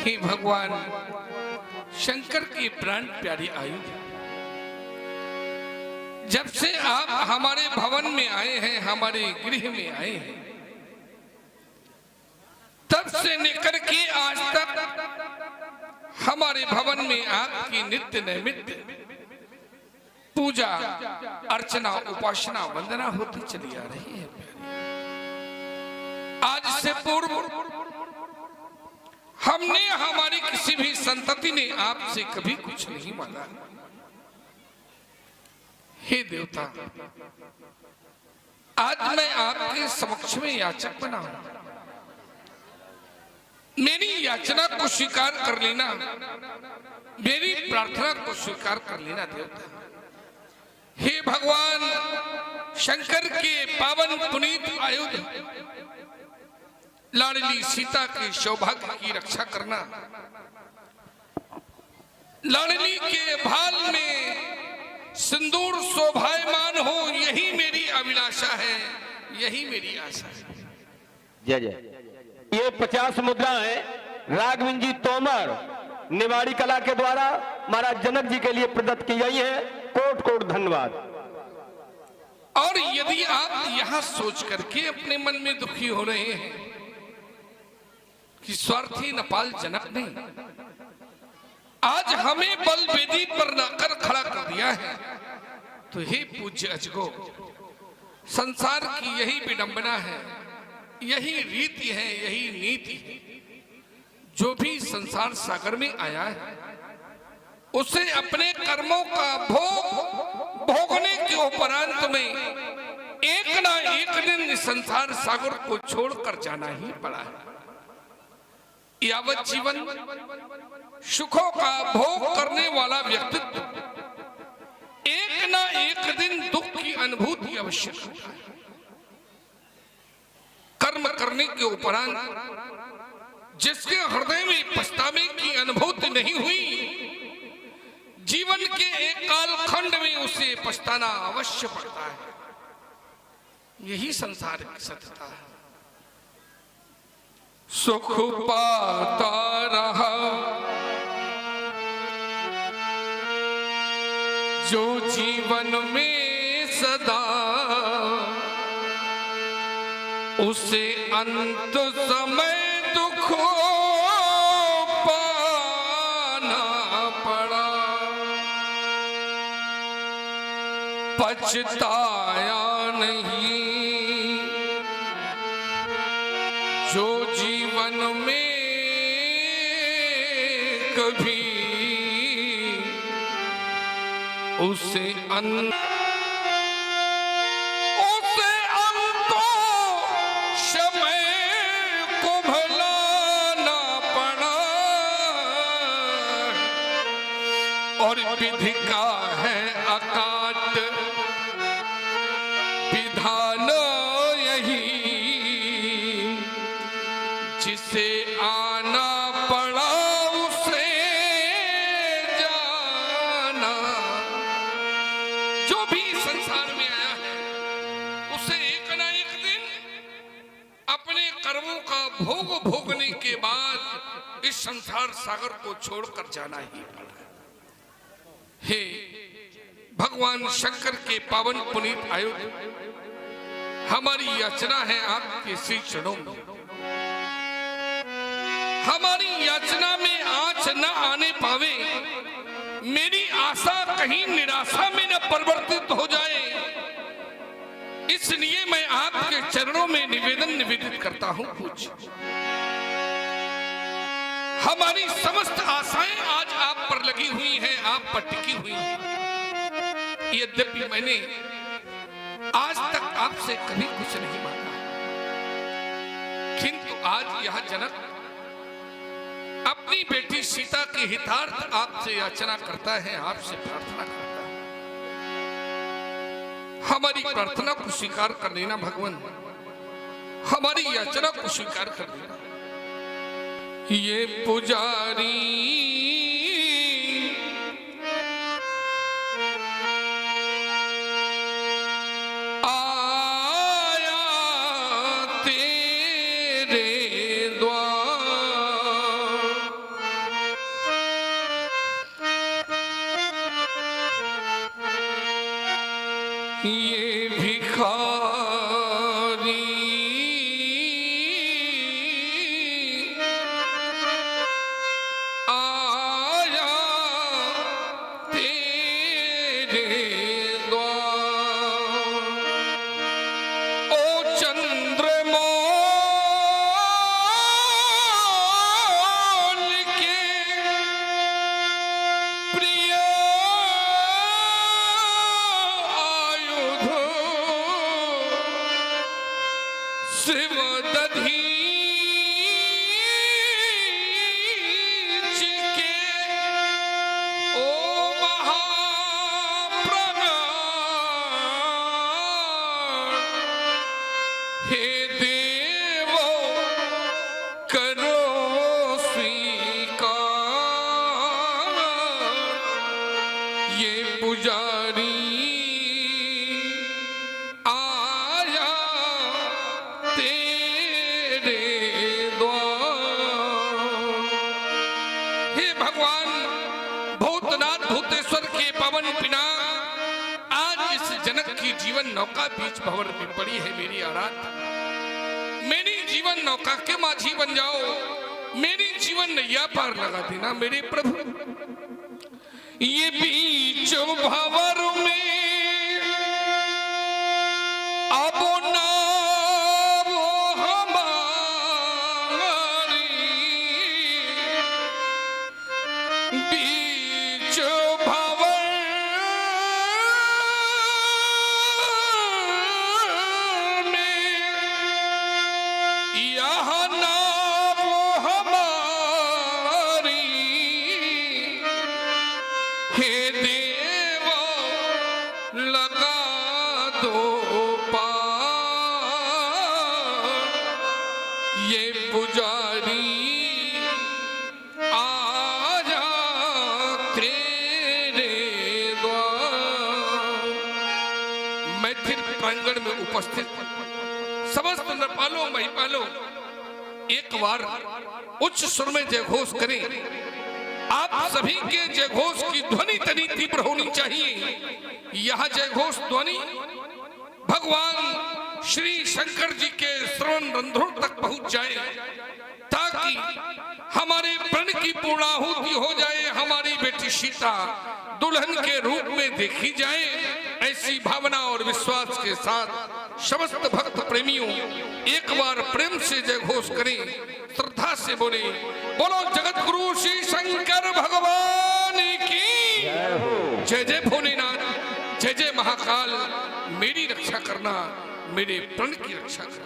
हे भगवान शंकर की प्राण प्यारी आयु, जब से आप हमारे भवन में आए हैं, हमारे गृह में आए हैं, तब से लेकर के आज तक हमारे भवन में आपकी नित्य नैमित्य पूजा अर्चना उपासना वंदना होती चली आ रही है। आज से पूर्व हमने हमारी किसी भी संतति ने आपसे कभी कुछ नहीं मांगा। हे देवता, आज मैं आपके समक्ष में याचक बना हूं, मेरी याचना को स्वीकार कर लेना, मेरी प्रार्थना को स्वीकार कर लेना देवता। हे भगवान शंकर के पावन पुनीत आयुध लाडली सीता के सौभाग्य की रक्षा करना, लाडली के भाल में सिंदूर शोभायमान हो, यही मेरी अभिलाषा है, यही मेरी आशा है। जय जय। ये 50 मुद्रा है राघविंद जी तोमर निवाड़ी कला के द्वारा महाराज जनक जी के लिए प्रदत्त की गई है। कोट कोट धन्यवाद। और यदि आप यहां सोच करके अपने मन में दुखी हो रहे हैं कि स्वार्थी नपाल जनक ने आज हमें बल वेदी पर लाकर खड़ा कर दिया है, तो हे पूज्य अजगो, संसार की यही विडंबना है, यही रीति है, यही नीति है। जो भी संसार सागर में आया है उसे अपने कर्मों का भोगने के उपरांत में एक ना एक दिन संसार सागर को छोड़कर जाना ही पड़ा है। यावत जीवन सुखों का भोग करने वाला व्यक्तित्व एक ना एक दिन दुख की अनुभूति अवश्य करता है। कर्म करने के उपरांत जिसके हृदय में पछतावे की अनुभूति नहीं हुई, जीवन के एक कालखंड में उसे पछताना अवश्य पड़ता है। यही संसार की सत्यता है। सुख पाता रहा जो जीवन में सदा, उसे अंत समय दुख पाना पड़ा। पछताया नहीं जो जीवन में कभी, उसे विधि का है अकाट विधान यही, जिसे आना पड़ा उसे जाना। जो भी संसार में आया है उसे एक ना एक दिन अपने कर्मों का भोग भोगने के बाद इस संसार सागर को छोड़कर जाना ही पड़ा। हे भगवान शंकर के पावन पुनीत आयुध, हमारी याचना है आपके श्री चरणों में। हमारी याचना में आँच न आने पावे, मेरी आशा कहीं निराशा में न परिवर्तित हो जाए, इसलिए मैं आपके चरणों में निवेदित करता हूं। पूज्य, हमारी समस्त आशाएं आज आप पर लगी हुई हैं, आप पर टिकी हुई हैं। यद्यपि मैंने आज तक आपसे कभी कुछ नहीं मांगा, किंतु आज यह जनक अपनी बेटी सीता के हितार्थ आपसे याचना करता है, आपसे प्रार्थना करता है। हमारी प्रार्थना को स्वीकार कर लेना भगवान, हमारी याचना को स्वीकार कर लेना। ये पुजारी आया तेरे द्वार, शिव दधीच के ओ महाप्राण हे देवो करो स्वीकार ये पुजारी आया तेरे द्वार। हे भगवान भूतनाथ भूतेश्वर के पवन पिना, आज इस जनक की जीवन नौका बीच भंवर में पड़ी है मेरी आराधना। मेरी जीवन नौका के माझी बन जाओ, मेरी जीवन नैया पार लगा देना मेरे प्रभु। ये बीच भंवर में अब ना वो हमारी, बीच भंवर में यहाँ ना वो हमारी, हे देवो लगा दो पार। ये पुजारी आजा तेरे द्वार। मैथिल प्रांगण में उपस्थित समस्त नरपालों महिपालों एक बार उच्च स्वर में जयघोष करें। आप सभी के जयघोष की ध्वनि तनी तीव्र होनी चाहिए। यह जयघोष ध्वनि भगवान श्री शंकर जी के श्रवण रंध्रों तक पहुंच जाए, ताकि हमारे प्रण की पूर्णाहुति हो जाए, हमारी बेटी सीता दुल्हन के रूप में देखी जाए। ऐसी भावना और विश्वास के साथ समस्त भक्त प्रेमियों एक बार प्रेम से जयघोष करें, श्रद्धा से बोले बोलो जगत गुरु श्री शंकर भगवान की जय। जय भोलेनाथ, जय जय महाकाल। मेरी रक्षा करना, मेरे प्रण की रक्षा करना।